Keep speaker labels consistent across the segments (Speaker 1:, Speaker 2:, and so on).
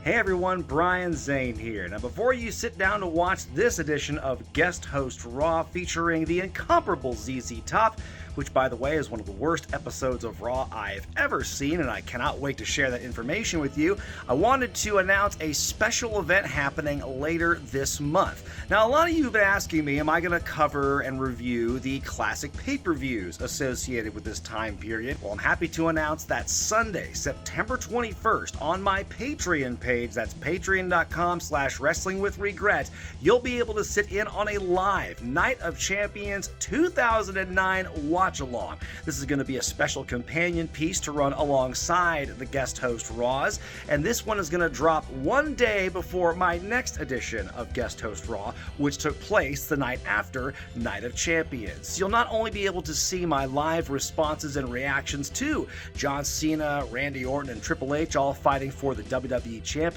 Speaker 1: Hey everyone, Brian Zane here. Now before you sit down to watch this edition of Guest Host Raw featuring the incomparable ZZ Top, which by the way is one of the worst episodes of Raw I've ever seen, and I cannot wait to share that information with you, I wanted to announce a special event happening later this month. Now a lot of you have been asking me, am I going to cover and review the classic pay-per-views associated with this time period? Well, I'm happy to announce that Sunday, September 21st, on my Patreon page, that's patreon.com/wrestlingwithwregret, you'll be able to sit in on a live Night of Champions 2009 watch-along. This is going to be a special companion piece to run alongside the guest host Raws, and this one is going to drop one day before my next edition of Guest Host Raw, which took place the night after Night of Champions. You'll not only be able to see my live responses and reactions to John Cena, Randy Orton, and Triple H all fighting for the WWE Championship,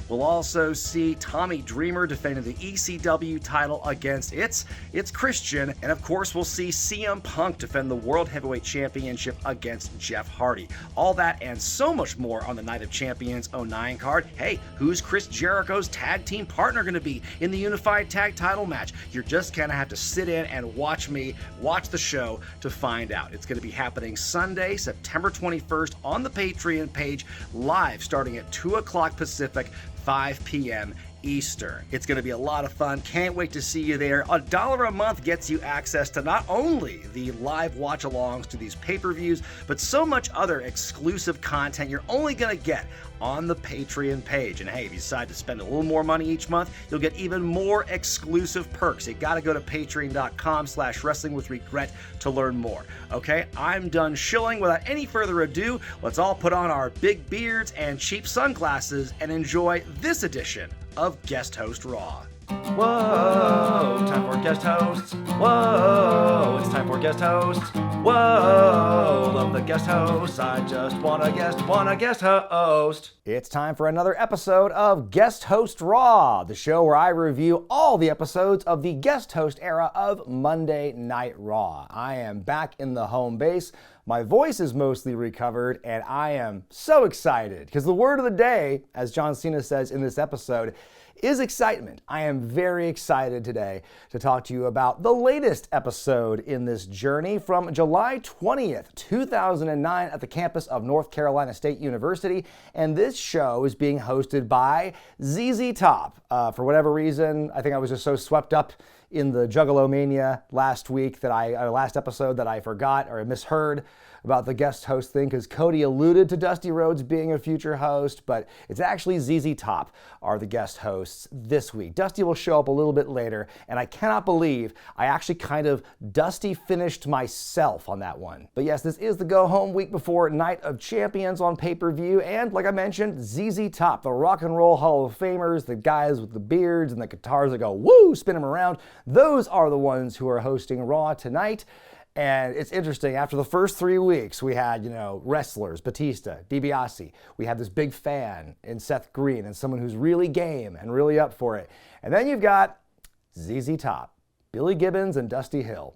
Speaker 1: we'll also see Tommy Dreamer defending the ECW title against it's Christian, and of course we'll see CM Punk defend the World Heavyweight Championship against Jeff Hardy. All that and so much more on the Night of Champions 09 card. Hey, who's Chris Jericho's tag team partner going to be in the Unified Tag Title match? You're just going to have to sit in and watch the show to find out. It's going to be happening Sunday, September 21st on the Patreon page, live starting at 2 o'clock Pacific, 5 p.m. Eastern. It's going to be a lot of fun. Can't wait to see you there. $1 a month gets you access to not only the live watch-alongs to these pay-per-views, but so much other exclusive content you're only going to get on the Patreon page. And hey, if you decide to spend a little more money each month, you'll get even more exclusive perks. You got to go to patreon.com/wrestlingwithregret to learn more. Okay, I'm done shilling. Without any further ado, let's all put on our big beards and cheap sunglasses and enjoy this edition of Guest Host Raw.
Speaker 2: Whoa, time for guest hosts. Whoa, it's time for guest hosts. Whoa, love the guest hosts. I just want a guest host.
Speaker 3: It's time for another episode of Guest Host Raw, the show where I review all the episodes of the guest host era of Monday Night Raw. I am back in the home base. My voice is mostly recovered, and I am so excited because the word of the day, as John Cena says in this episode, is excitement. I am very excited today to talk to you about the latest episode in this journey from July 20th, 2009 at the campus of North Carolina State University, and this show is being hosted by ZZ Top. For whatever reason, I think I was just so swept up in the Juggalo Mania last episode that I forgot or misheard about the guest host thing, because Cody alluded to Dusty Rhodes being a future host, but it's actually ZZ Top are the guest hosts this week. Dusty will show up a little bit later, and I cannot believe I actually kind of Dusty finished myself on that one. But yes, this is the go-home week before Night of Champions on pay-per-view, and like I mentioned, ZZ Top, the Rock and Roll Hall of Famers, the guys with the beards and the guitars that go woo, spin them around, those are the ones who are hosting Raw tonight. And it's interesting, after the first 3 weeks, we had, wrestlers, Batista, DiBiase. We had this big fan in Seth Green and someone who's really game and really up for it. And then you've got ZZ Top, Billy Gibbons, and Dusty Hill.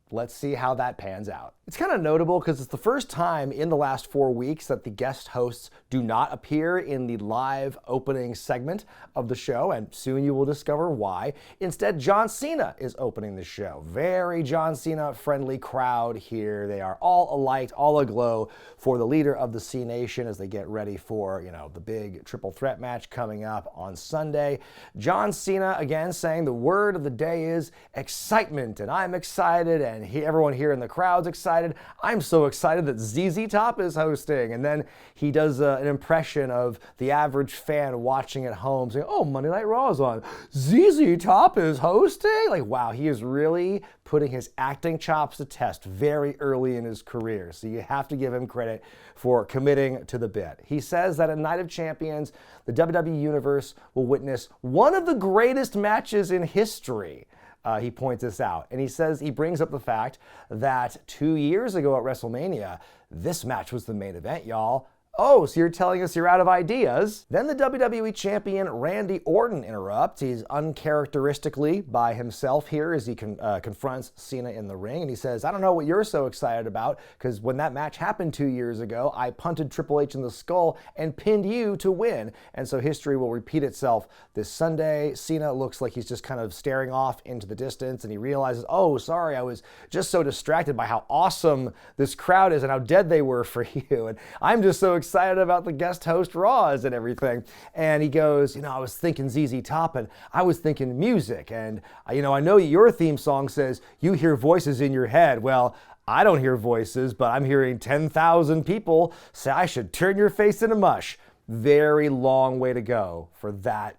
Speaker 3: Let's see how that pans out. It's kind of notable because it's the first time in the last 4 weeks that the guest hosts do not appear in the live opening segment of the show, and soon you will discover why. Instead, John Cena is opening the show. Very John Cena friendly crowd here. They are all alight, all aglow for the leader of the C Nation as they get ready for, the big triple threat match coming up on Sunday. John Cena again saying the word of the day is excitement, and I'm excited, and everyone here in the crowd's excited. I'm so excited that ZZ Top is hosting. And then he does an impression of the average fan watching at home saying, oh, Monday Night Raw is on. ZZ Top is hosting? Like, wow, he is really putting his acting chops to test very early in his career. So you have to give him credit for committing to the bit. He says that at Night of Champions, the WWE Universe will witness one of the greatest matches in history. He points this out, and he brings up the fact that 2 years ago at WrestleMania, this match was the main event, y'all. Oh, so you're telling us you're out of ideas? Then the WWE Champion Randy Orton interrupts. He's uncharacteristically by himself here as he confronts Cena in the ring, and he says, I don't know what you're so excited about, because when that match happened 2 years ago, I punted Triple H in the skull and pinned you to win. And so history will repeat itself this Sunday. Cena looks like he's just kind of staring off into the distance, and he realizes, oh, sorry, I was just so distracted by how awesome this crowd is and how dead they were for you. And I'm just so excited about the guest host Raws and everything. And he goes, I was thinking ZZ Top, and I was thinking music. And, I know your theme song says you hear voices in your head. Well, I don't hear voices, but I'm hearing 10,000 people say I should turn your face into mush. Very long way to go for that,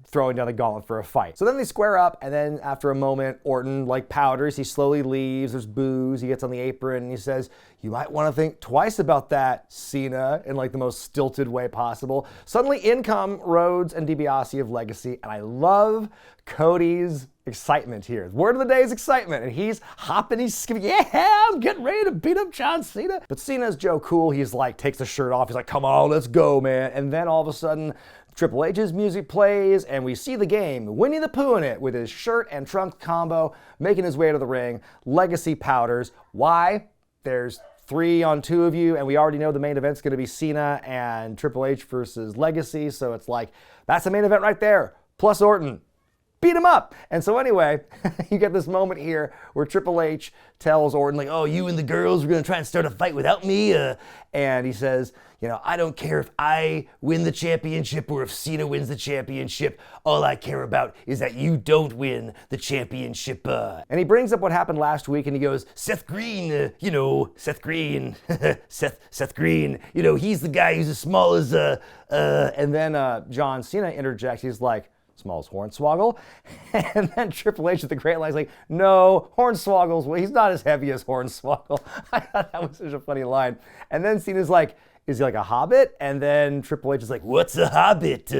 Speaker 3: throwing down the gauntlet for a fight. So then they square up, and then after a moment, Orton powders, he slowly leaves, there's boos, he gets on the apron, and he says, you might want to think twice about that, Cena, in the most stilted way possible. Suddenly in come Rhodes and DiBiase of Legacy, and I love Cody's excitement here. Word of the day is excitement, and he's hopping, he's skipping, yeah, I'm getting ready to beat up John Cena. But Cena's Joe Cool, he's takes the shirt off, he's like, come on, let's go, man. And then all of a sudden, Triple H's music plays, and we see the game, Winnie the Pooh in it, with his shirt and trunk combo, making his way to the ring. Legacy powders. Why? There's 3 on 2 of you, and we already know the main event's going to be Cena and Triple H versus Legacy, so it's that's the main event right there, plus Orton. Beat him up. And so anyway, you get this moment here where Triple H tells Orton, oh, you and the girls are going to try and start a fight without me. And he says, I don't care if I win the championship or if Cena wins the championship. All I care about is that you don't win the championship. And he brings up what happened last week, and he goes, Seth Green, Seth Green, Seth Green, he's the guy who's as small as, and then John Cena interjects. He's like, small as Hornswoggle. And then Triple H at the Great Line is like, no, Hornswoggle's, well, he's not as heavy as Hornswoggle. I thought that was such a funny line. And then Cena's like, is he like a hobbit? And then Triple H is like, what's a hobbit?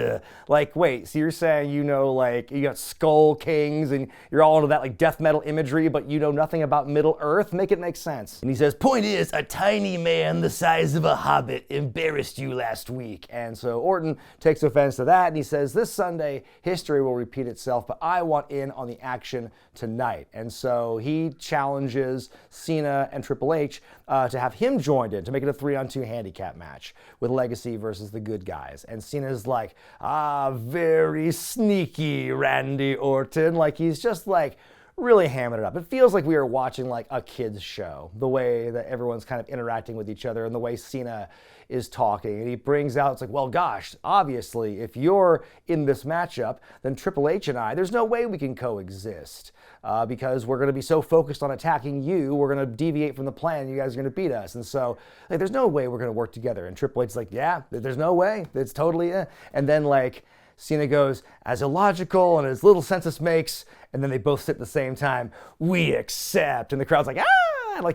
Speaker 3: Wait, so you're saying you got Skull Kings and you're all into that death metal imagery, but you know nothing about Middle Earth? Make it make sense. And he says, point is, a tiny man the size of a hobbit embarrassed you last week. And so Orton takes offense to that, and he says, this Sunday, history will repeat itself, but I want in on the action tonight. And so he challenges Cena and Triple H to have him joined in to make it a 3-on-2 handicap match with Legacy versus the good guys. And Cena's like, very sneaky Randy Orton. He's just really hamming it up. It feels like we are watching a kid's show, the way that everyone's kind of interacting with each other and the way Cena is talking. And he brings out, it's well, gosh, obviously, if you're in this matchup, then Triple H and I, there's no way we can coexist. Because we're going to be so focused on attacking you, we're going to deviate from the plan, you guys are going to beat us. And so there's no way we're going to work together. And Triple H's like, yeah, there's no way. It's totally it. And then Cena goes, as illogical and as little sense this makes, and then they both sit at the same time, we accept. And the crowd's like, ah!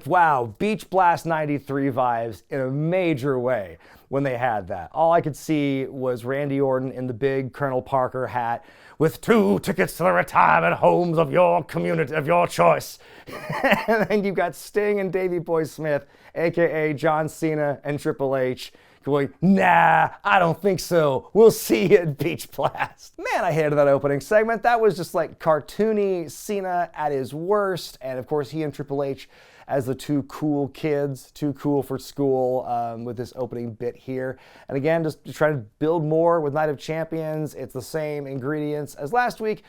Speaker 3: Wow, Beach Blast 93 vibes in a major way when they had that. All I could see was Randy Orton in the big Colonel Parker hat with 2 tickets to the retirement homes of your community, of your choice. And then you've got Sting and Davey Boy Smith, a.k.a. John Cena and Triple H, going, nah, I don't think so. We'll see you at Beach Blast. Man, I hated that opening segment. That was just cartoony Cena at his worst. And of course, he and Triple H as the 2 cool kids, too cool for school, with this opening bit here. And again, just to try to build more with Night of Champions. It's the same ingredients as last week,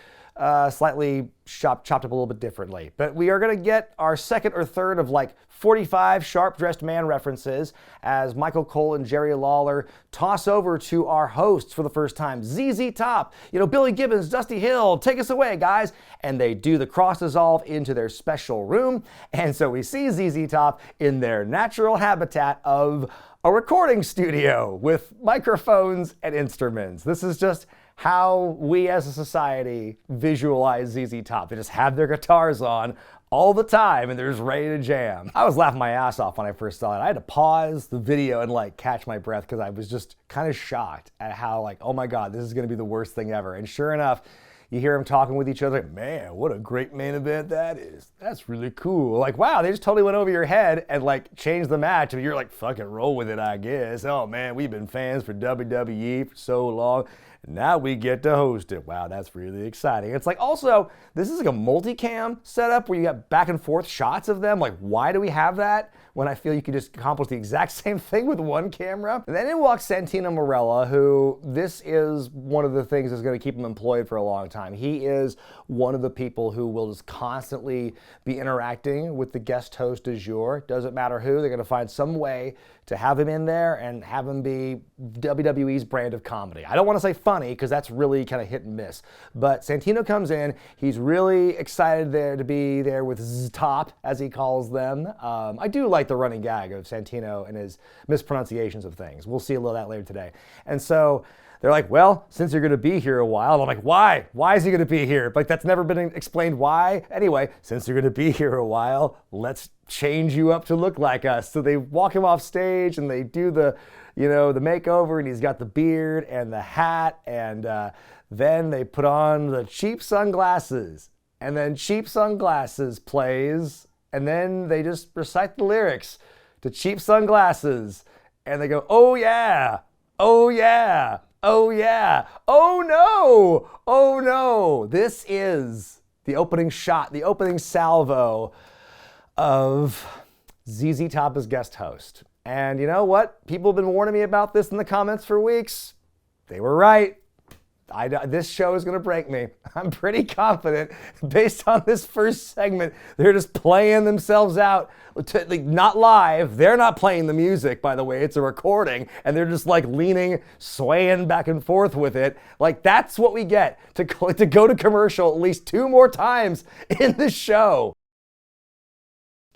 Speaker 3: slightly chopped up a little bit differently. But we are going to get our second or third of 45 sharp-dressed man references as Michael Cole and Jerry Lawler toss over to our hosts for the first time. ZZ Top, Billy Gibbons, Dusty Hill, take us away, guys. And they do the cross dissolve into their special room. And so we see ZZ Top in their natural habitat of a recording studio with microphones and instruments. This is just how we as a society visualize ZZ Top. They just have their guitars on all the time and they're just ready to jam. I was laughing my ass off when I first saw it. I had to pause the video and catch my breath because I was just kind of shocked at how oh my God, this is gonna be the worst thing ever. And sure enough, you hear them talking with each other. Man, what a great main event that is. That's really cool. Like, wow, they just totally went over your head and like changed the match. And you're like, fucking roll with it, I guess. Oh man, we've been fans for WWE for so long. Now we get to host it. Wow, that's really exciting. It's like also, this is like a multicam setup where you got back and forth shots of them. Like, why do we have that when I feel you could just accomplish the exact same thing with one camera? And then in walks Santino Marella, who this is one of the things that's going to keep him employed for a long time. He is one of the people who will just constantly be interacting with the guest host du jour. Doesn't matter who, they're going to find some way to have him in there and have him be WWE's brand of comedy. I don't want to say funny because that's really kind of hit and miss. But Santino comes in, he's really excited there to be there with Z-Top, as he calls them. I do like the running gag of Santino and his mispronunciations of things. We'll see a little of that later today. And so they're like, well, since you're going to be here a while, and I'm like, why? Why is he going to be here? Like, that's never been explained why. Anyway, since you're going to be here a while, let's change you up to look like us. So they walk him off stage and they do the makeover, and he's got the beard and the hat, and then they put on the cheap sunglasses, and then Cheap Sunglasses plays, and then they just recite the lyrics to Cheap Sunglasses, and they go, oh yeah, oh yeah, oh yeah, oh no, oh no. This is the opening shot, the opening salvo of ZZ Top as guest host. And you know what? People have been warning me about this in the comments for weeks. They were right. This show is going to break me. I'm pretty confident based on this first segment. They're just playing themselves out. Not live. They're not playing the music, by the way. It's a recording. And they're just like leaning, swaying back and forth with it. Like that's what we get to go to commercial at least 2 more times in the show.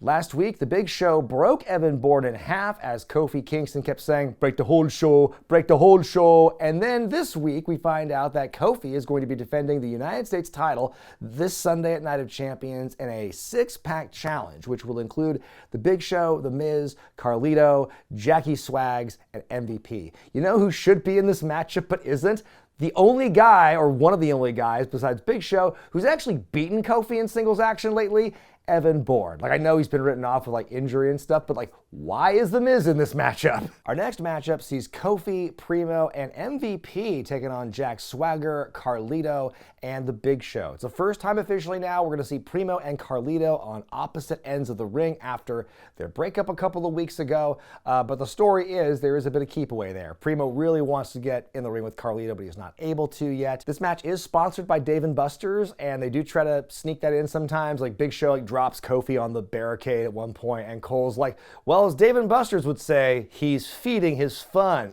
Speaker 3: Last week, the Big Show broke Evan Bourne in half as Kofi Kingston kept saying, break the whole show, break the whole show. And then this week, we find out that Kofi is going to be defending the United States title this Sunday at Night of Champions in a 6-pack challenge, which will include the Big Show, The Miz, Carlito, Jackie Swags, and MVP. You know who should be in this matchup but isn't? The only guy, or one of the only guys besides Big Show, who's actually beaten Kofi in singles action lately, Evan Bourne. Like, I know he's been written off with like injury and stuff, but like, why is The Miz in this matchup? Our next matchup sees Kofi, Primo, and MVP taking on Jack Swagger, Carlito, and The Big Show. It's the first time officially now we're going to see Primo and Carlito on opposite ends of the ring after their breakup a couple of weeks ago. But the story is there is a bit of keep away there. Primo really wants to get in the ring with Carlito, but he's not able to yet. This match is sponsored by Dave & Buster's, and they do try to sneak that in sometimes. Like Big Show drops Kofi on the barricade at one point, and Cole's like, well, as Dave & Buster's would say, he's feeding his fun.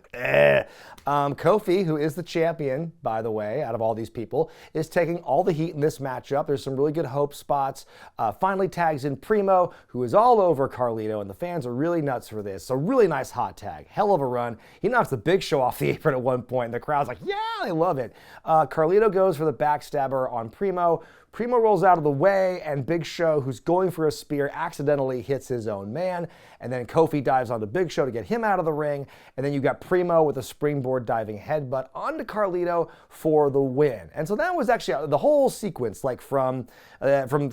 Speaker 3: Kofi, who is the champion, by the way, out of all these people, is taking all the heat in this matchup. There's some really good hope spots. Finally tags in Primo, who is all over Carlito, and the fans are really nuts for this. So really nice hot tag. Hell of a run. He knocks the Big Show off the apron at one point, and the crowd's like, yeah, they love it. Carlito goes for the backstabber on Primo. Primo rolls out of the way, and Big Show, who's going for a spear, accidentally hits his own man. And then Kofi dives onto Big Show to get him out of the ring. And then you got Primo with a springboard diving headbutt onto Carlito for the win. And so that was actually the whole sequence, like from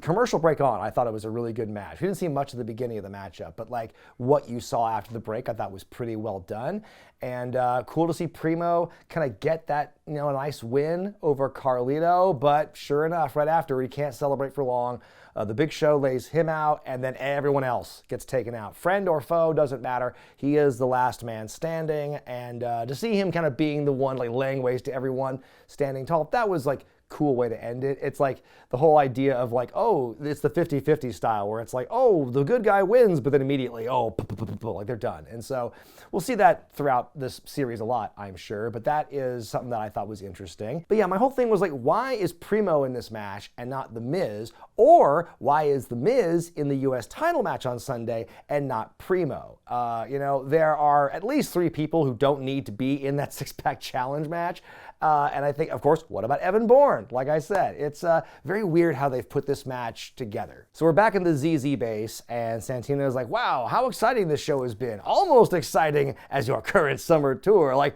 Speaker 3: commercial break on, I thought it was a really good match. We didn't see much at the beginning of the matchup, but like what you saw after the break, I thought was pretty well done. And cool to see Primo kind of get that, a nice win over Carlito. But sure enough, right after, he can't celebrate for long. The Big Show lays him out, and then everyone else gets taken out. Friend or foe, doesn't matter. He is the last man standing, and to see him kind of being the one like laying waste to everyone standing tall, that was like cool way to end it. It's like the whole idea of like, oh, it's the 50-50 style where it's like, oh, the good guy wins, but then immediately, oh, like they're done. And so we'll see that throughout this series a lot, I'm sure, but that is something that I thought was interesting. But yeah, my whole thing was like, why is Primo in this match and not The Miz? Or why is The Miz in the US title match on Sunday and not Primo? There are at least 3 people who don't need to be in that 6-pack challenge match. And I think, of course, what about Evan Bourne? Like I said, it's very weird how they've put this match together. So we're back in the ZZ base, and Santino's like, wow, how exciting this show has been. Almost exciting as your current summer tour. Like,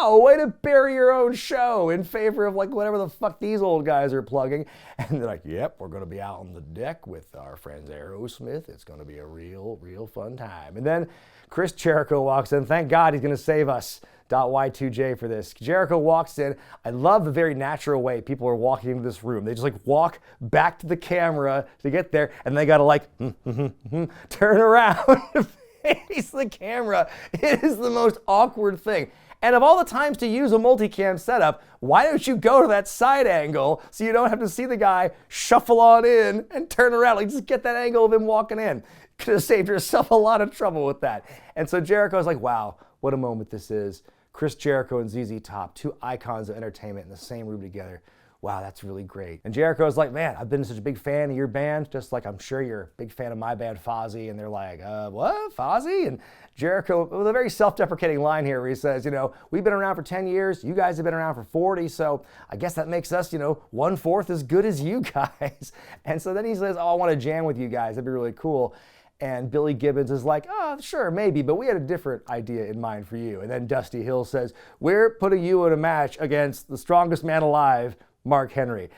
Speaker 3: wow, way to bury your own show in favor of like whatever the fuck these old guys are plugging. And they're like, yep, we're going to be out on the deck with our friends Aerosmith. It's going to be a real fun time. And then Chris Jericho walks in. Thank God he's going to save us. Y2J for this. Jericho walks in. I love the very natural way people are walking into this room. They just like walk back to the camera to get there, and they got to like turn around to face the camera. It is the most awkward thing. And of all the times to use a multicam setup, why don't you go to that side angle so you don't have to see the guy shuffle on in and turn around? Like, just get that angle of him walking in. Could have saved yourself a lot of trouble with that. And so Jericho's like, wow, what a moment this is. Chris Jericho and ZZ Top, two icons of entertainment in the same room together. Wow, that's really great. And Jericho's like, man, I've been such a big fan of your band, just like I'm sure you're a big fan of my band, Fozzy. And they're like, what, Fozzy? And Jericho, with a very self-deprecating line here where he says, we've been around for 10 years, you guys have been around for 40, so I guess that makes us, 1/4 as good as you guys. And so then he says, oh, I want to jam with you guys, that'd be really cool. And Billy Gibbons is like, oh, sure, maybe, but we had a different idea in mind for you. And then Dusty Hill says, we're putting you in a match against the strongest man alive, Mark Henry.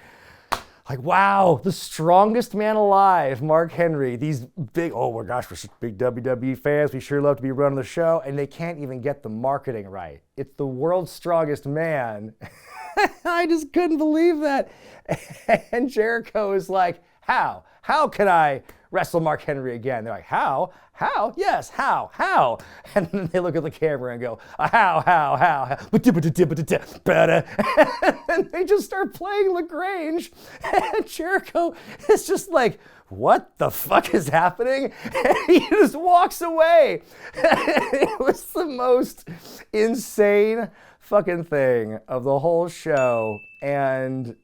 Speaker 3: Like, wow, the strongest man alive, Mark Henry. These big, oh my gosh, we're such big WWE fans. We sure love to be running the show. And they can't even get the marketing right. It's the world's strongest man. I just couldn't believe that. And Jericho is like, how? How can I wrestle Mark Henry again? They're like, how? How? Yes, how? And then they look at the camera and go, how? And they just start playing LaGrange. And Jericho is just like, what the fuck is happening? And he just walks away. It was the most insane fucking thing of the whole show. And,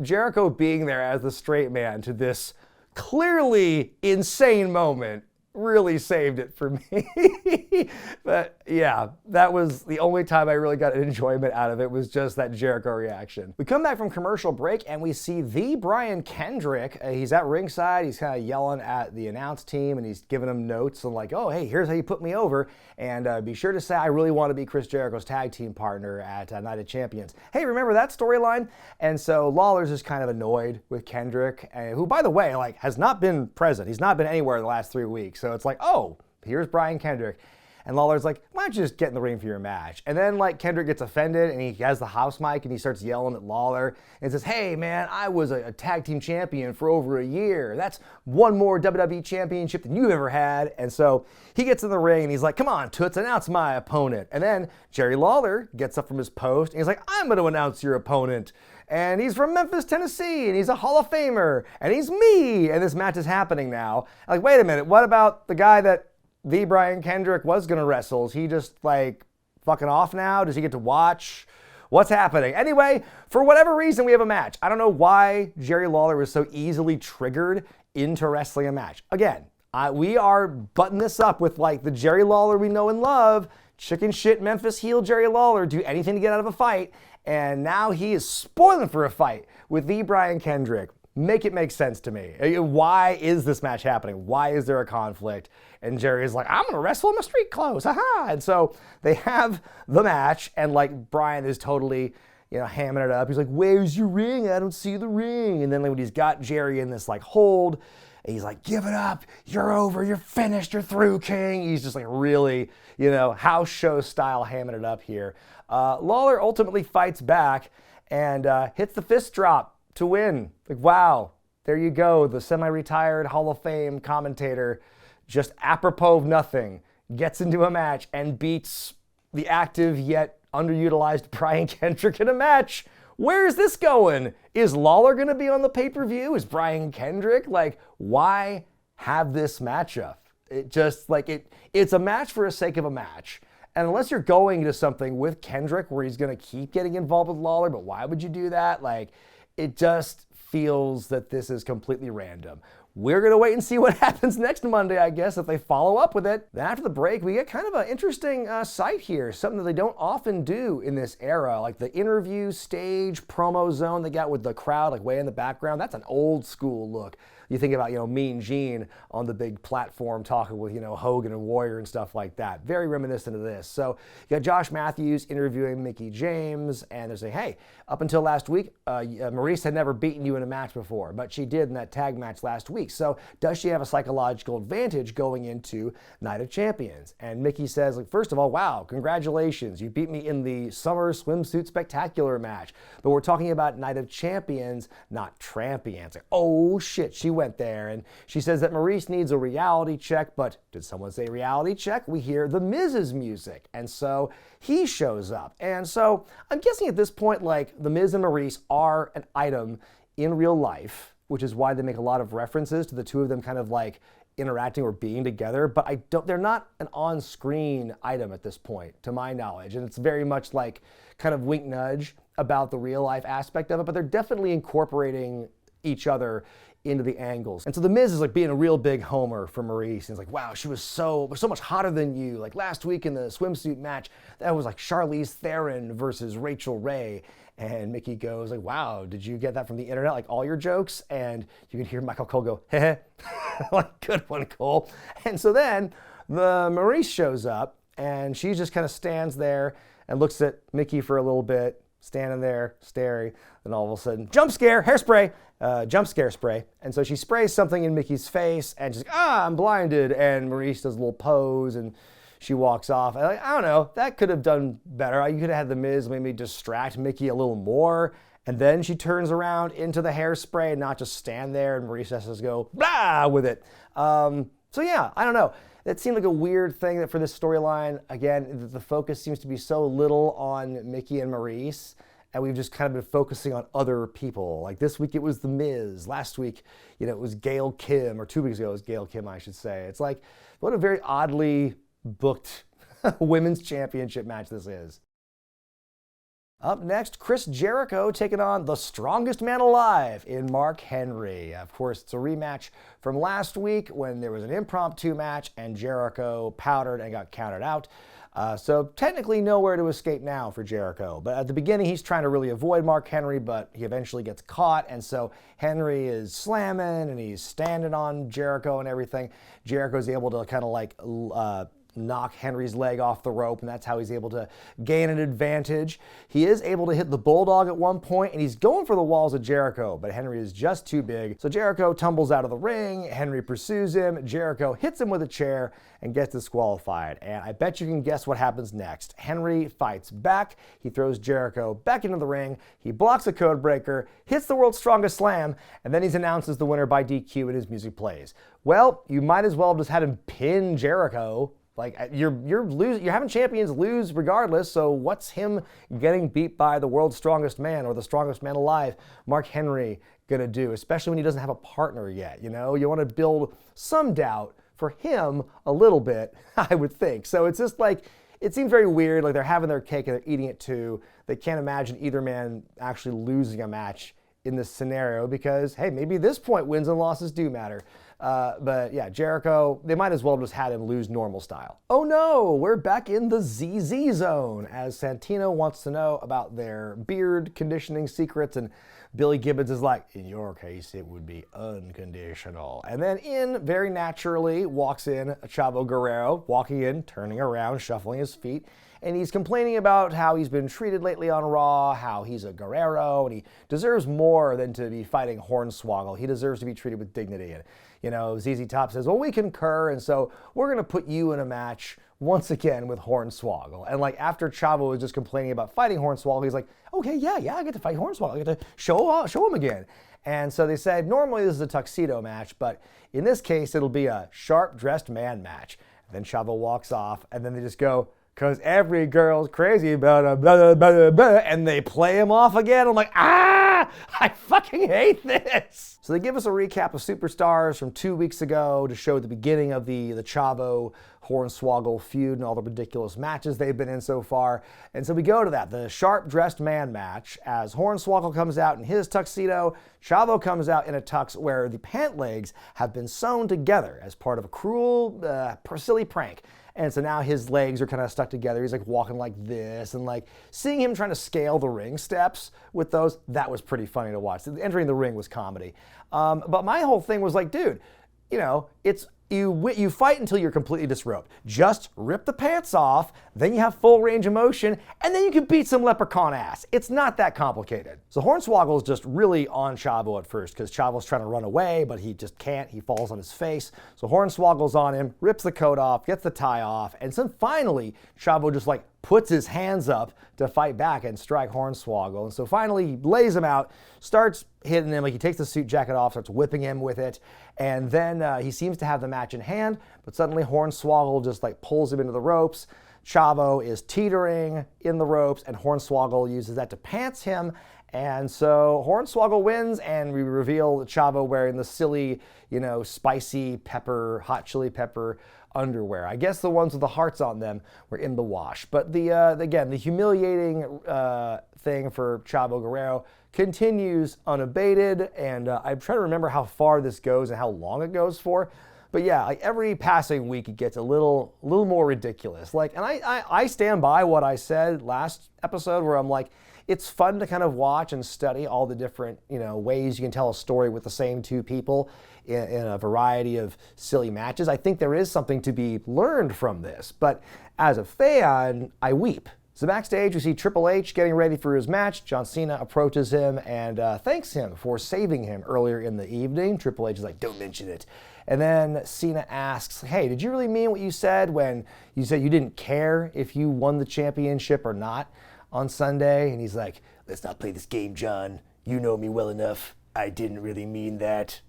Speaker 3: Jericho being there as the straight man to this clearly insane moment really saved it for me. But yeah, that was the only time I really got an enjoyment out of it, was just that Jericho reaction. We come back from commercial break and we see the Brian Kendrick. He's at ringside. He's kind of yelling at the announce team and he's giving them notes and like, oh, hey, here's how you put me over. And be sure to say I really want to be Chris Jericho's tag team partner at Night of Champions. Hey, remember that storyline? And so Lawler's just kind of annoyed with Kendrick, who, by the way, like has not been present. He's not been anywhere the last 3 weeks. So it's like, oh, here's Brian Kendrick. And Lawler's like, why don't you just get in the ring for your match? And then like Kendrick gets offended and he has the house mic and he starts yelling at Lawler and says, hey man, I was a tag team champion for over a year. That's one more WWE championship than you've ever had. And so he gets in the ring and he's like, come on, Toots, announce my opponent. And then Jerry Lawler gets up from his post and he's like, I'm going to announce your opponent. And he's from Memphis, Tennessee, and he's a Hall of Famer, and he's me. And this match is happening now. Like, wait a minute, what about the guy that the Brian Kendrick was going to wrestle? Is he just like fucking off now? Does he get to watch? What's happening? Anyway, for whatever reason, we have a match. I don't know why Jerry Lawler was so easily triggered into wrestling a match. Again, we are butting this up with like the Jerry Lawler we know and love, chicken shit Memphis heel Jerry Lawler, do anything to get out of a fight. And now he is spoiling for a fight with the Brian Kendrick. Make it make sense to me. Why is this match happening? Why is there a conflict? And Jerry is like, I'm going to wrestle in my street clothes. Haha. And so they have the match, and like Brian is totally, hamming it up. He's like, where's your ring? I don't see the ring. And then when he's got Jerry in this like hold, he's like, give it up. You're over. You're finished. You're through, King. He's just like really, house show style hamming it up here. Lawler ultimately fights back and hits the fist drop to win. Like, wow, there you go. The semi-retired Hall of Fame commentator, just apropos of nothing, gets into a match and beats the active yet underutilized Brian Kendrick in a match. Where is this going? Is Lawler going to be on the pay-per-view? Is Brian Kendrick? Like, why have this matchup? It just, like, it's a match for the sake of a match. And unless you're going to something with Kendrick where he's going to keep getting involved with Lawler, but why would you do that? Like, it just feels that this is completely random. we're going to wait and see what happens next Monday, I guess, if they follow up with it. Then after the break, we get kind of an interesting sight here, something that they don't often do in this era, like the interview stage promo zone they got with the crowd like way in the background. That's an old school look. You think about, Mean Gene on the big platform talking with, Hogan and Warrior and stuff like that. Very reminiscent of this. So you got Josh Matthews interviewing Mickie James, and they're saying, hey, up until last week, Maurice had never beaten you in a match before, but she did in that tag match last week. So does she have a psychological advantage going into Night of Champions? And Mickie says, first of all, wow, congratulations. You beat me in the Summer Swimsuit Spectacular match. But we're talking about Night of Champions, not Trampions. Oh, shit, she went there. And she says that Maurice needs a reality check, but did someone say reality check? We hear the Miz's music. And so he shows up. And so I'm guessing at this point, the Miz and Maurice are an item in real life, which is why they make a lot of references to the two of them kind of interacting or being together, but they're not an on-screen item at this point, to my knowledge. And it's very much kind of wink nudge about the real life aspect of it, but they're definitely incorporating each other into the angles. And so the Miz is being a real big homer for Maurice. And it's wow, she was so much hotter than you. Last week in the swimsuit match, that was Charlize Theron versus Rachel Ray. And Mickie goes wow, did you get that from the internet? All your jokes? And you can hear Michael Cole go, heh. Good one, Cole. And so then the Maurice shows up, and she just kind of stands there and looks at Mickie for a little bit, standing there, staring. Then all of a sudden, jump scare, hairspray, jump scare spray. And so she sprays something in Mickey's face, and she's I'm blinded. And Maurice does a little pose, and she walks off. I don't know, that could have done better. You could have had the Miz maybe distract Mickie a little more, and then she turns around into the hairspray and not just stand there, and Maurice has to go blah with it. So yeah, I don't know. It seemed like a weird thing that for this storyline, again, the focus seems to be so little on Mickie and Maurice, and we've just kind of been focusing on other people. This week it was The Miz. Last week, it was Gail Kim, or 2 weeks ago it was Gail Kim, I should say. It's what a very oddly booked women's championship match this is. Up next, Chris Jericho taking on the strongest man alive in Mark Henry. Of course, it's a rematch from last week when there was an impromptu match and Jericho powdered and got counted out. So technically nowhere to escape now for Jericho. But at the beginning, he's trying to really avoid Mark Henry, but he eventually gets caught. And so Henry is slamming and he's standing on Jericho and everything. Jericho's able to kind of knock Henry's leg off the rope, and that's how he's able to gain an advantage. He is able to hit the Bulldog at one point, and he's going for the walls of Jericho, but Henry is just too big. So Jericho tumbles out of the ring, Henry pursues him, Jericho hits him with a chair and gets disqualified. And I bet you can guess what happens next. Henry fights back, he throws Jericho back into the ring, he blocks a code breaker, hits the world's strongest slam, and then he's announced as the winner by DQ and his music plays. Well, you might as well have just had him pin Jericho. You're having champions lose regardless, so what's him getting beat by the world's strongest man or the strongest man alive, Mark Henry, gonna do, especially when he doesn't have a partner yet, You want to build some doubt for him a little bit, I would think. So it's just it seems very weird, they're having their cake and they're eating it too. They can't imagine either man actually losing a match in this scenario because, hey, maybe at this point wins and losses do matter. But yeah, Jericho, they might as well have just had him lose normal style. Oh no, we're back in the ZZ zone as Santino wants to know about their beard conditioning secrets, and Billy Gibbons is in your case, it would be unconditional. And then very naturally, walks in Chavo Guerrero, walking in, turning around, shuffling his feet, and he's complaining about how he's been treated lately on Raw, how he's a Guerrero, and he deserves more than to be fighting Hornswoggle. He deserves to be treated with dignity. And, ZZ Top says, well, we concur, and so we're going to put you in a match once again with Hornswoggle. And after Chavo was just complaining about fighting Hornswoggle, he's okay, yeah, I get to fight Hornswoggle. I get to show him again. And so they said, normally this is a tuxedo match, but in this case, it'll be a sharp-dressed man match. And then Chavo walks off, and then they just go, because every girl's crazy about a blah, blah, blah, blah, and they play him off again. I'm I fucking hate this. So they give us a recap of Superstars from 2 weeks ago to show the beginning of the Chavo Hornswoggle feud and all the ridiculous matches they've been in so far. And so we go to that, the sharp-dressed man match, as Hornswoggle comes out in his tuxedo, Chavo comes out in a tux where the pant legs have been sewn together as part of a cruel, silly prank. And so now his legs are kind of stuck together. He's like walking like this, and like seeing him trying to scale the ring steps with those, that was pretty funny to watch. Entering the ring was comedy. But my whole thing was like, dude, you know, it's you fight until you're completely disrobed. Just rip the pants off, then you have full range of motion, and then you can beat some leprechaun ass. It's not that complicated. So Hornswoggle is just really on Chavo at first, because Chavo's trying to run away, but he just can't. He falls on his face. So Hornswoggle's on him, rips the coat off, gets the tie off, and then finally Chavo just like puts his hands up to fight back and strike Hornswoggle. And so finally he lays him out, starts hitting him, like he takes the suit jacket off, starts whipping him with it, and then he seems to have the match in hand, but suddenly Hornswoggle just like pulls him into the ropes. Chavo is teetering in the ropes, and Hornswoggle uses that to pants him, and so Hornswoggle wins, and we reveal Chavo wearing the silly, you know, spicy pepper, hot chili pepper underwear. I guess the ones with the hearts on them were in the wash. But again, the humiliating thing for Chavo Guerrero continues unabated, and I'm trying to remember how far this goes and how long it goes for. But yeah, like every passing week it gets a little more ridiculous. Like, and I stand by what I said last episode, where I'm like, it's fun to kind of watch and study all the different, you know, ways you can tell a story with the same two people in a variety of silly matches. I think there is something to be learned from this, but as a fan, I weep. So backstage, we see Triple H getting ready for his match. John Cena approaches him and thanks him for saving him earlier in the evening. Triple H is like, don't mention it. And then Cena asks, hey, did you really mean what you said when you said you didn't care if you won the championship or not on Sunday? And he's like, let's not play this game, John. You know me well enough. I didn't really mean that.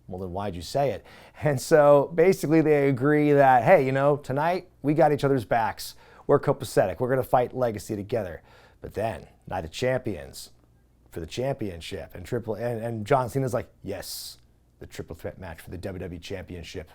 Speaker 3: Well, then why'd you say it? And so basically they agree that, hey, you know, tonight we got each other's backs. We're copacetic. We're going to fight Legacy together. But then, Night of Champions for the championship. And John Cena's like, yes, the triple threat match for the WWE Championship.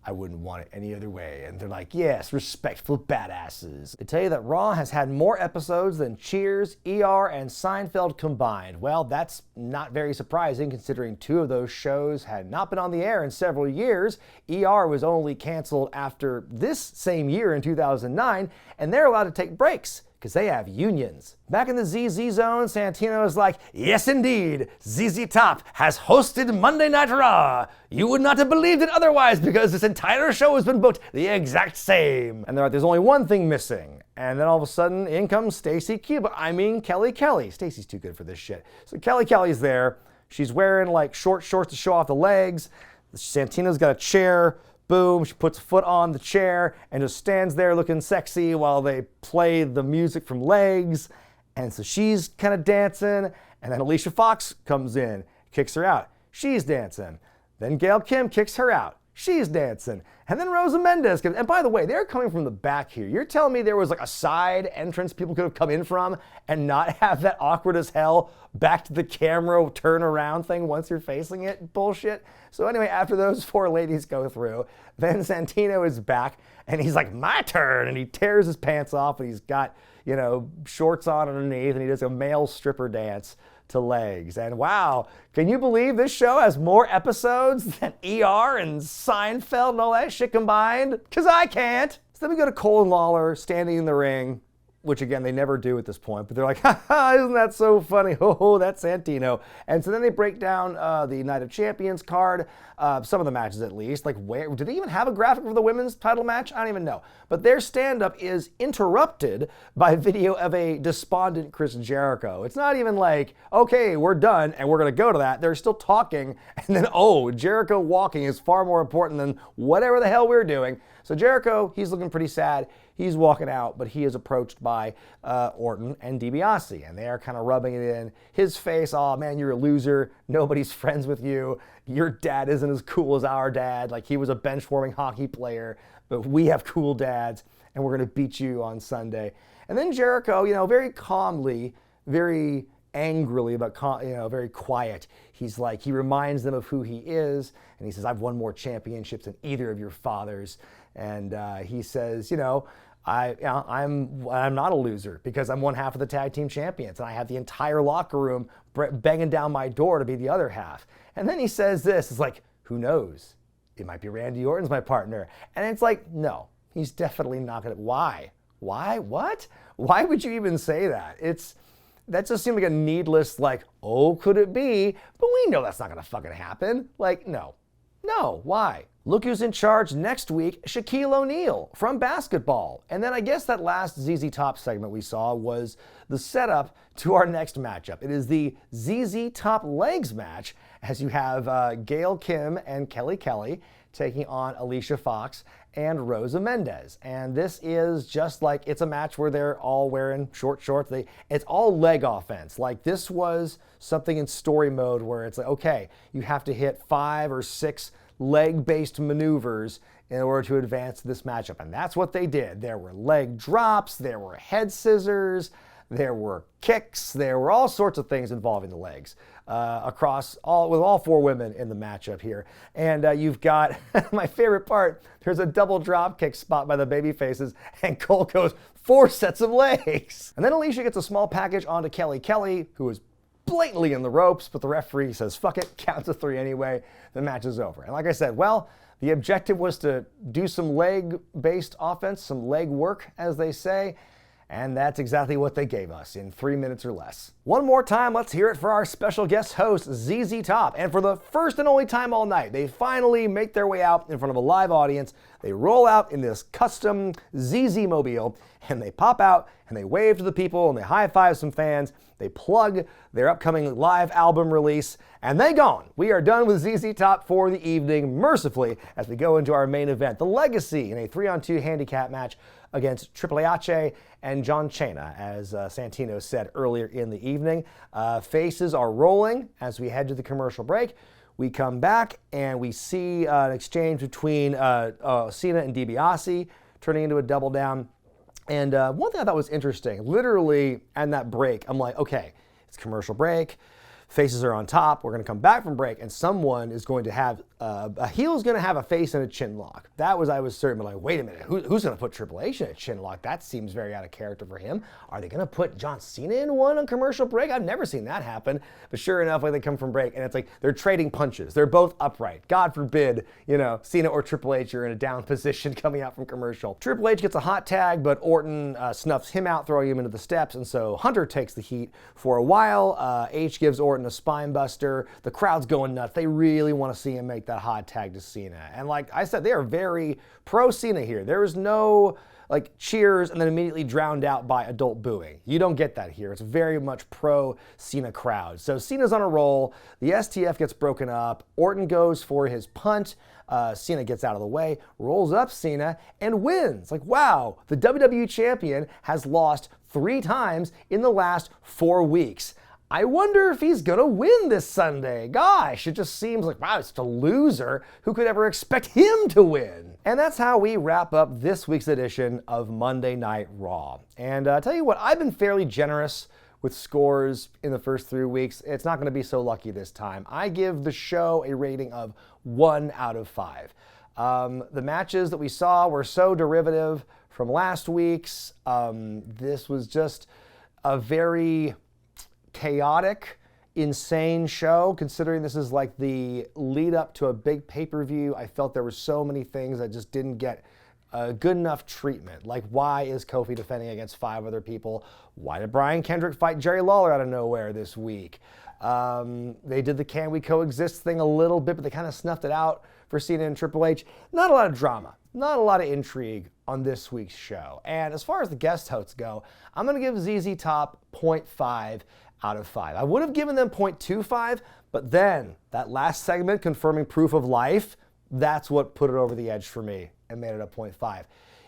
Speaker 3: I wouldn't want it any other way. And they're like, yes, respectful badasses. They tell you that Raw has had more episodes than Cheers, ER, and Seinfeld combined. Well, that's not very surprising considering two of those shows had not been on the air in several years. ER was only canceled after this same year in 2009, and they're allowed to take breaks because they have unions. Back in the ZZ Zone, Santino is like, yes indeed, ZZ Top has hosted Monday Night Raw. You would not have believed it otherwise because this entire show has been booked the exact same. And they're like, there's only one thing missing. And then all of a sudden, in comes Kelly Kelly. Stacey's too good for this shit. So Kelly's there. She's wearing like short shorts to show off the legs. Santino's got a chair. Boom, she puts a foot on the chair and just stands there looking sexy while they play the music from Legs. And so she's kind of dancing, and then Alicia Fox comes in, kicks her out. She's dancing. Then Gail Kim kicks her out. She's dancing. And then Rosa Mendez comes. And by the way, they're coming from the back here. You're telling me there was like a side entrance people could have come in from and not have that awkward as hell back to the camera turn around thing once you're facing it bullshit? So anyway, after those four ladies go through, then Santino is back and he's like, my turn. And he tears his pants off and he's got, you know, shorts on underneath, and he does a male stripper dance to Legs. And wow, can you believe this show has more episodes than ER and Seinfeld and all that shit combined? Because I can't. So then we go to Cole and Lawler standing in the ring, which again, they never do at this point, but they're like, ha, isn't that so funny? Oh, that's Santino. And so then they break down the Night of Champions card, some of the matches at least. Like, where did they even have a graphic for the women's title match? I don't even know. But their stand-up is interrupted by video of a despondent Chris Jericho. It's not even like, okay, we're done and we're going to go to that. They're still talking, and then, oh, Jericho walking is far more important than whatever the hell we're doing. So Jericho, he's looking pretty sad. He's walking out, but he is approached by Orton and DiBiase, and they are kind of rubbing it in his face. Oh man, you're a loser. Nobody's friends with you. Your dad isn't as cool as our dad. Like, he was a bench-warming hockey player, but we have cool dads, and we're going to beat you on Sunday. And then Jericho, you know, very calmly, very angrily but very quiet. He's like, he reminds them of who he is, and he says, I've won more championships than either of your fathers. And he says, I'm not a loser because I'm one half of the tag team champions, and I have the entire locker room banging down my door to be the other half. And then he says this, it's like, who knows? It might be Randy Orton's my partner. And it's like, no, he's definitely not gonna. Why? What? Why would you even say that? That just seemed like a needless, like, oh, could it be? But we know that's not gonna fucking happen. Like, no, why? Look who's in charge next week, Shaquille O'Neal from basketball. And then I guess that last ZZ Top segment we saw was the setup to our next matchup. It is the ZZ Top Legs match, as you have Gail Kim and Kelly Kelly taking on Alicia Fox and Rosa Mendez. And this is just like, it's a match where they're all wearing short shorts. It's all leg offense. Like, this was something in story mode where it's like, okay, you have to hit 5 or 6 leg-based maneuvers in order to advance this matchup. And that's what they did. There were leg drops, there were head scissors, there were kicks, there were all sorts of things involving the legs with all 4 women in the matchup here. And you've got, my favorite part, there's a double drop kick spot by the babyfaces, and Cole goes 4 sets of legs. And then Alicia gets a small package onto Kelly Kelly, who is blatantly in the ropes, but the referee says, fuck it, count to 3 anyway, the match is over. And like I said, well, the objective was to do some leg-based offense, some leg work, as they say, and that's exactly what they gave us in 3 minutes or less. One more time, let's hear it for our special guest host, ZZ Top. And for the first and only time all night, they finally make their way out in front of a live audience. They roll out in this custom ZZ Mobile, and they pop out, and they wave to the people, and they high-five some fans. They plug their upcoming live album release, and they gone. We are done with ZZ Top for the evening, mercifully, as we go into our main event, The Legacy, in a 3-on-2 handicap match against Triple H and John Cena, as Santino said earlier in the evening. Faces are rolling as we head to the commercial break. We come back and we see an exchange between Cena and DiBiase, turning into a double down. And one thing I thought was interesting, literally in that break, I'm like, okay, it's commercial break. Faces are on top. We're going to come back from break, and someone is going to have a heel is going to have a face in a chin lock. I was certain, like, wait a minute, who's going to put Triple H in a chin lock? That seems very out of character for him. Are they going to put John Cena in one on commercial break? I've never seen that happen. But sure enough, when they come from break, and it's like they're trading punches. They're both upright. God forbid, Cena or Triple H are in a down position coming out from commercial. Triple H gets a hot tag, but Orton snuffs him out, throwing him into the steps, and so Hunter takes the heat for a while. H gives Orton a spine buster. The crowd's going nuts. They really want to see him make that hot tag to Cena. And like I said, they are very pro Cena here. There is no like cheers and then immediately drowned out by adult booing. You don't get that here. It's very much pro Cena crowd. So Cena's on a roll. The STF gets broken up. Orton goes for his punt. Cena gets out of the way, rolls up Cena, and wins. Like, wow, the WWE champion has lost 3 times in the last 4 weeks. I wonder if he's gonna win this Sunday. Gosh, it just seems like, wow, it's just a loser. Who could ever expect him to win? And that's how we wrap up this week's edition of Monday Night Raw. And I'll tell you what, I've been fairly generous with scores in the first 3 weeks. It's not gonna be so lucky this time. I give the show a rating of 1 out of 5. The matches that we saw were so derivative from last week's. This was just a very chaotic, insane show, considering this is like the lead up to a big pay-per-view. I felt there were so many things that just didn't get good enough treatment. Like, why is Kofi defending against 5 other people? Why did Brian Kendrick fight Jerry Lawler out of nowhere this week? They did the Can We Coexist thing a little bit, but they kind of snuffed it out for Cena and Triple H. Not a lot of drama, not a lot of intrigue on this week's show. And as far as the guest hosts go, I'm going to give ZZ Top 0.5 out of 5. I would have given them 0.25, but then that last segment confirming proof of life, that's what put it over the edge for me and made it a 0.5.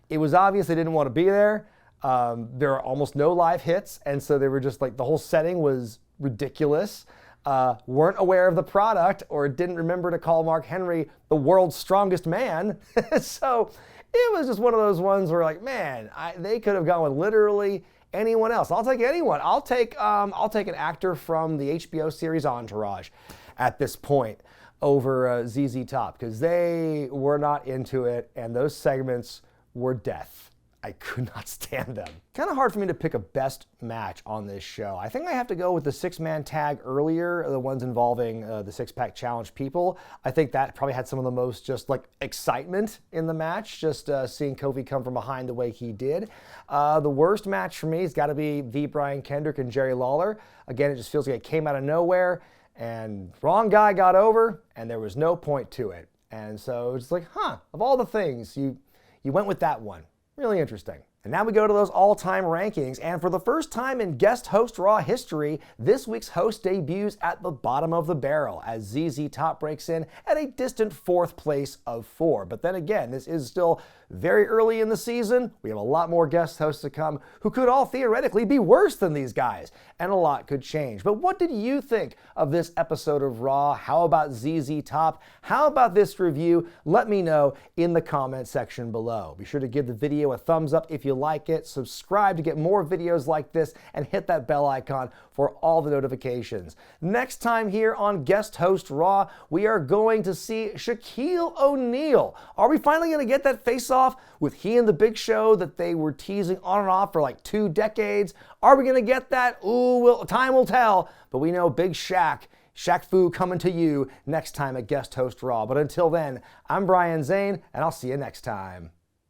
Speaker 3: It was obvious they didn't want to be there. There are almost no live hits, and so they were just like, the whole setting was ridiculous. Weren't aware of the product or didn't remember to call Mark Henry the world's strongest man. So it was just one of those ones where like, man, they could have gone with literally anyone else. I'll take anyone. I'll take an actor from the HBO series Entourage at this point over ZZ Top, because they were not into it, and those segments were death. I could not stand them. Kind of hard for me to pick a best match on this show. I think I have to go with the six-man tag earlier, the ones involving the six-pack challenge people. I think that probably had some of the most just like excitement in the match, just seeing Kofi come from behind the way he did. The worst match for me has got to be the Brian Kendrick and Jerry Lawler. Again, it just feels like it came out of nowhere, and wrong guy got over, and there was no point to it. And so it's like, of all the things, you went with that one. Really interesting. And now we go to those all-time rankings, and for the first time in Guest Host Raw history, this week's host debuts at the bottom of the barrel as ZZ Top breaks in at a distant 4th place of 4. But then again, this is still very early in the season. We have a lot more guest hosts to come who could all theoretically be worse than these guys, and a lot could change. But what did you think of this episode of Raw? How about ZZ Top? How about this review? Let me know in the comment section below. Be sure to give the video a thumbs up if you like it, subscribe to get more videos like this, and hit that bell icon for all the notifications. Next time here on Guest Host Raw, we are going to see Shaquille O'Neal. Are we finally going to get that face-off with he and the Big Show that they were teasing on and off for like 2 decades? Are we going to get that? Ooh, time will tell, but we know Big Shaq Fu coming to you next time at Guest Host Raw. But until then, I'm Brian Zane, and I'll see you next time.